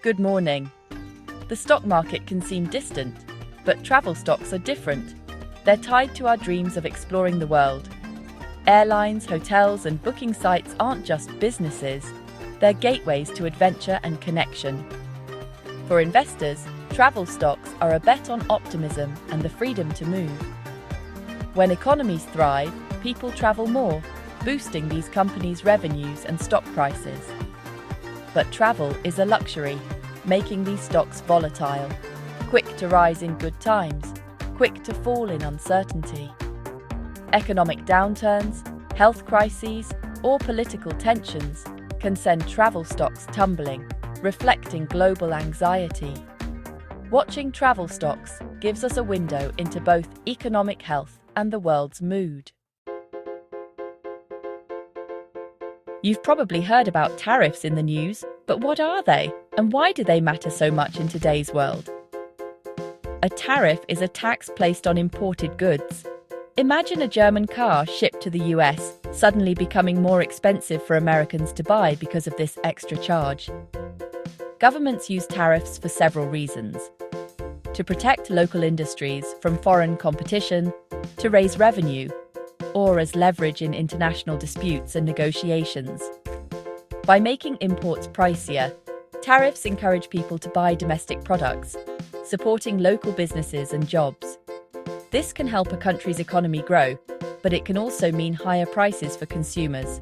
Good morning. The stock market can seem distant, but travel stocks are different. They're tied to our dreams of exploring the world. Airlines, hotels, and booking sites aren't just businesses, they're gateways to adventure and connection. For investors, travel stocks are a bet on optimism and the freedom to move. When economies thrive, people travel more, boosting these companies' revenues and stock prices. But travel is a luxury, making these stocks volatile, quick to rise in good times, quick to fall in uncertainty. Economic downturns, health crises, or political tensions can send travel stocks tumbling, reflecting global anxiety. Watching travel stocks gives us a window into both economic health and the world's mood. You've probably heard about tariffs in the news, but what are they, and why do they matter so much in today's world? A tariff is a tax placed on imported goods. Imagine a German car shipped to the US suddenly becoming more expensive for Americans to buy because of this extra charge. Governments use tariffs for several reasons: to protect local industries from foreign competition, to raise revenue, or as leverage in international disputes and negotiations. By making imports pricier, tariffs encourage people to buy domestic products, supporting local businesses and jobs. This can help a country's economy grow, but it can also mean higher prices for consumers.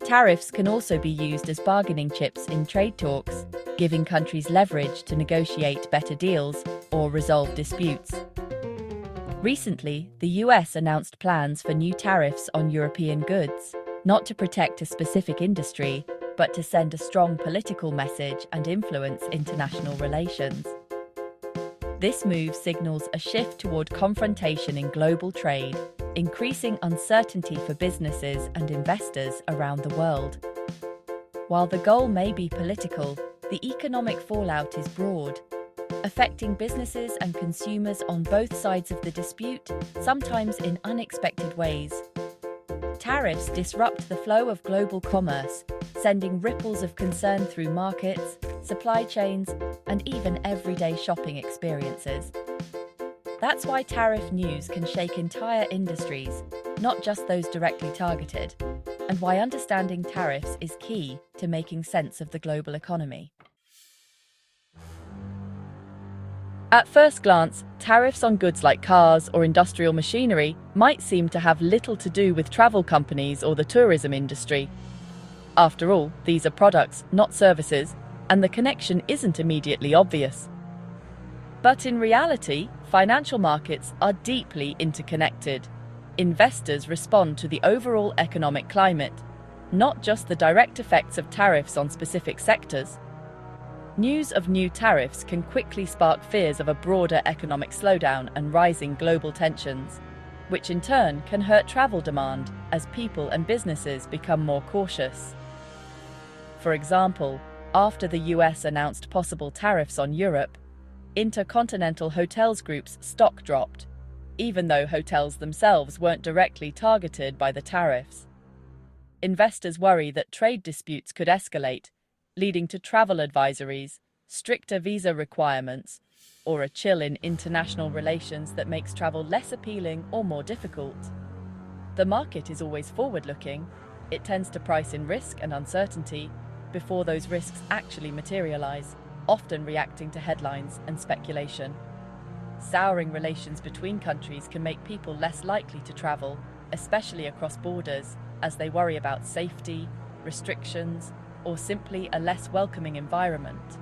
Tariffs can also be used as bargaining chips in trade talks, giving countries leverage to negotiate better deals or resolve disputes. Recently, the US announced plans for new tariffs on European goods, not to protect a specific industry, but to send a strong political message and influence international relations. This move signals a shift toward confrontation in global trade, increasing uncertainty for businesses and investors around the world. While the goal may be political, the economic fallout is broad, affecting businesses and consumers on both sides of the dispute, sometimes in unexpected ways. Tariffs disrupt the flow of global commerce, sending ripples of concern through markets, supply chains, and even everyday shopping experiences. That's why tariff news can shake entire industries, not just those directly targeted, and why understanding tariffs is key to making sense of the global economy. At first glance, tariffs on goods like cars or industrial machinery might seem to have little to do with travel companies or the tourism industry. After all, these are products, not services, and the connection isn't immediately obvious. But in reality, financial markets are deeply interconnected. Investors respond to the overall economic climate, not just the direct effects of tariffs on specific sectors. News of new tariffs can quickly spark fears of a broader economic slowdown and rising global tensions, which in turn can hurt travel demand as people and businesses become more cautious. For example, after the US announced possible tariffs on Europe, Intercontinental Hotels Group's stock dropped, even though hotels themselves weren't directly targeted by the tariffs. Investors worry that trade disputes could escalate, leading to travel advisories, stricter visa requirements, or a chill in international relations that makes travel less appealing or more difficult. The market is always forward-looking. It tends to price in risk and uncertainty before those risks actually materialize, often reacting to headlines and speculation. Souring relations between countries can make people less likely to travel, especially across borders, as they worry about safety, restrictions, or simply a less welcoming environment.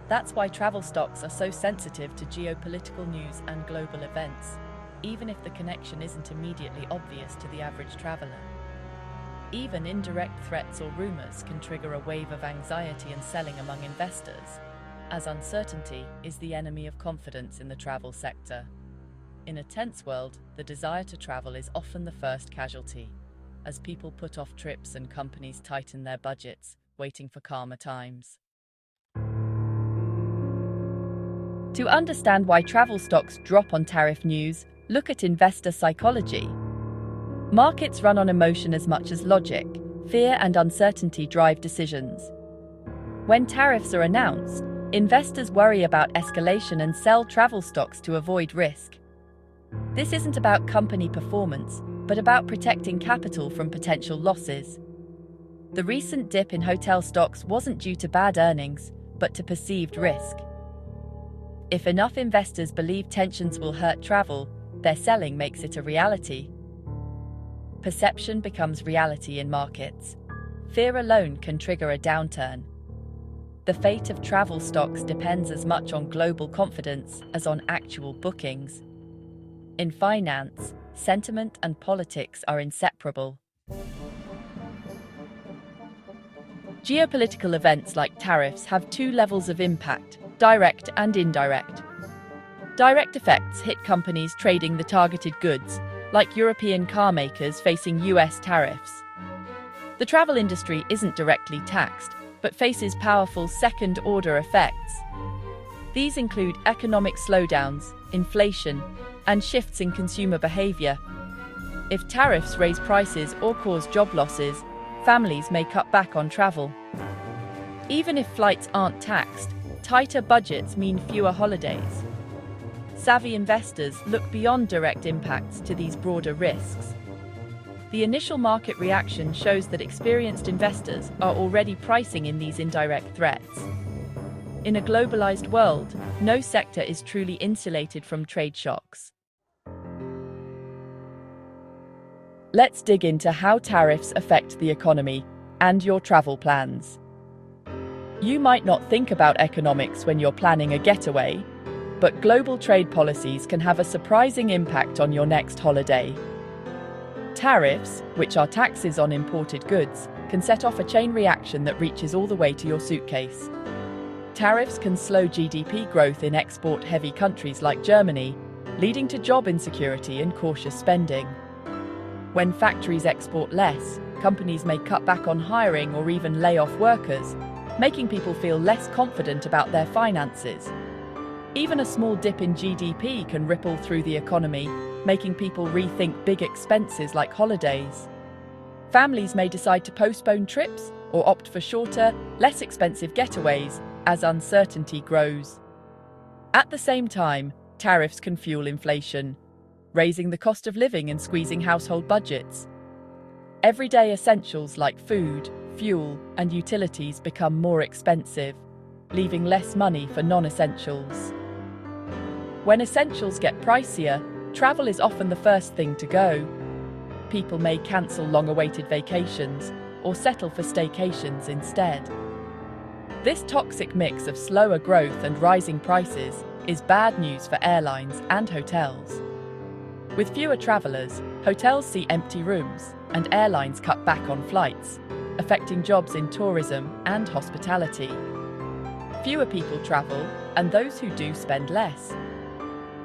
That's why travel stocks are so sensitive to geopolitical news and global events, even if the connection isn't immediately obvious to the average traveler. Even indirect threats or rumors can trigger a wave of anxiety and selling among investors, as uncertainty is the enemy of confidence in the travel sector. In a tense world, the desire to travel is often the first casualty, as people put off trips and companies tighten their budgets, waiting for calmer times. To understand why travel stocks drop on tariff news, look at investor psychology. Markets run on emotion as much as logic. Fear and uncertainty drive decisions. When tariffs are announced, investors worry about escalation and sell travel stocks to avoid risk. This isn't about company performance, but about protecting capital from potential losses. The recent dip in hotel stocks wasn't due to bad earnings, but to perceived risk. If enough investors believe tensions will hurt travel, their selling makes it a reality. Perception becomes reality in markets. Fear alone can trigger a downturn. The fate of travel stocks depends as much on global confidence as on actual bookings. In finance, sentiment and politics are inseparable. Geopolitical events like tariffs have two levels of impact: direct and indirect. Direct effects hit companies trading the targeted goods, like European car makers facing US tariffs. The travel industry isn't directly taxed, but faces powerful second-order effects. These include economic slowdowns, inflation, and shifts in consumer behavior. If tariffs raise prices or cause job losses, families may cut back on travel. Even if flights aren't taxed, tighter budgets mean fewer holidays. Savvy investors look beyond direct impacts to these broader risks. The initial market reaction shows that experienced investors are already pricing in these indirect threats. In a globalized world, no sector is truly insulated from trade shocks. Let's dig into how tariffs affect the economy and your travel plans. You might not think about economics when you're planning a getaway, but global trade policies can have a surprising impact on your next holiday. Tariffs, which are taxes on imported goods, can set off a chain reaction that reaches all the way to your suitcase. Tariffs can slow GDP growth in export-heavy countries like Germany, leading to job insecurity and cautious spending. When factories export less, companies may cut back on hiring or even lay off workers, making people feel less confident about their finances. Even a small dip in GDP can ripple through the economy, making people rethink big expenses like holidays. Families may decide to postpone trips or opt for shorter, less expensive getaways as uncertainty grows. At the same time, tariffs can fuel inflation, raising the cost of living and squeezing household budgets. Everyday essentials like food, fuel, and utilities become more expensive, leaving less money for non-essentials. When essentials get pricier, travel is often the first thing to go. People may cancel long-awaited vacations or settle for staycations instead. This toxic mix of slower growth and rising prices is bad news for airlines and hotels. With fewer travelers, hotels see empty rooms and airlines cut back on flights, affecting jobs in tourism and hospitality. Fewer people travel, and those who do spend less.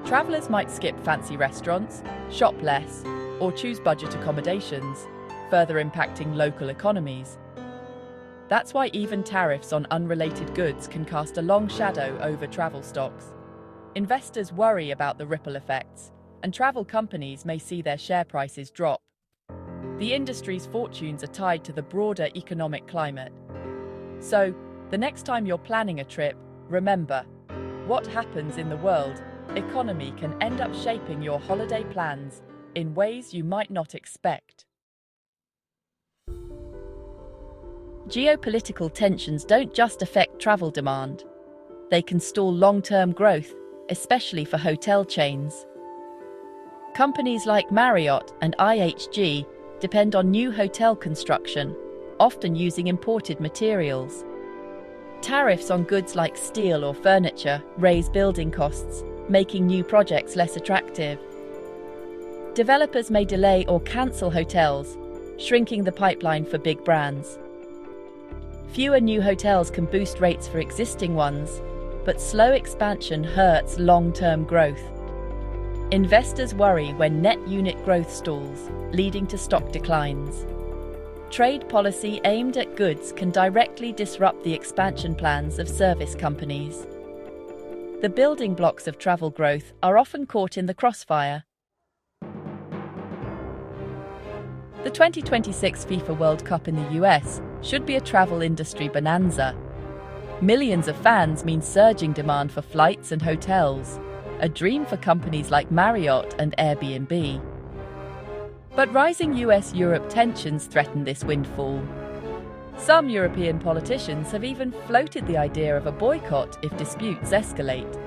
Travelers might skip fancy restaurants, shop less, or choose budget accommodations, further impacting local economies. That's why even tariffs on unrelated goods can cast a long shadow over travel stocks. Investors worry about the ripple effects, and travel companies may see their share prices drop. The industry's fortunes are tied to the broader economic climate. So, the next time you're planning a trip, remember, what happens in the world economy can end up shaping your holiday plans in ways you might not expect. Geopolitical tensions don't just affect travel demand. They can stall long-term growth, especially for hotel chains. Companies like Marriott and IHG depend on new hotel construction, often using imported materials. Tariffs on goods like steel or furniture raise building costs, making new projects less attractive. Developers may delay or cancel hotels, shrinking the pipeline for big brands. Fewer new hotels can boost rates for existing ones, but slow expansion hurts long-term growth. Investors worry when net unit growth stalls, leading to stock declines. Trade policy aimed at goods can directly disrupt the expansion plans of service companies. The building blocks of travel growth are often caught in the crossfire. The 2026 FIFA World Cup in the US should be a travel industry bonanza. Millions of fans mean surging demand for flights and hotels, a dream for companies like Marriott and Airbnb. But rising US-Europe tensions threaten this windfall. Some European politicians have even floated the idea of a boycott if disputes escalate.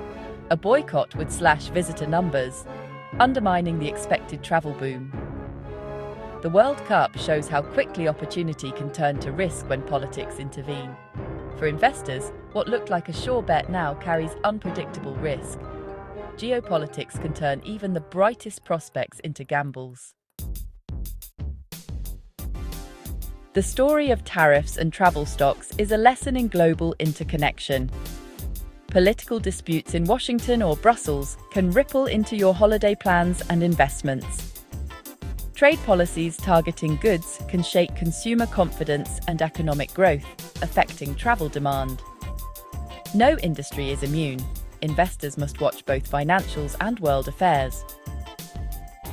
A boycott would slash visitor numbers, undermining the expected travel boom. The World Cup shows how quickly opportunity can turn to risk when politics intervene. For investors, what looked like a sure bet now carries unpredictable risk. Geopolitics can turn even the brightest prospects into gambles. The story of tariffs and travel stocks is a lesson in global interconnection. Political disputes in Washington or Brussels can ripple into your holiday plans and investments. Trade policies targeting goods can shake consumer confidence and economic growth, affecting travel demand. No industry is immune. Investors must watch both financials and world affairs.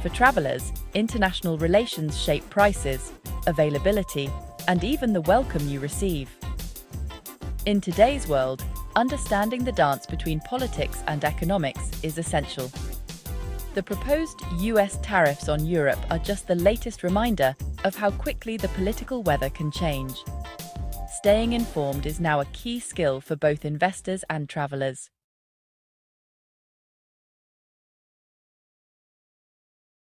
For travelers, international relations shape prices, availability, and even the welcome you receive. In today's world, understanding the dance between politics and economics is essential. The proposed US tariffs on Europe are just the latest reminder of how quickly the political weather can change. Staying informed is now a key skill for both investors and travelers.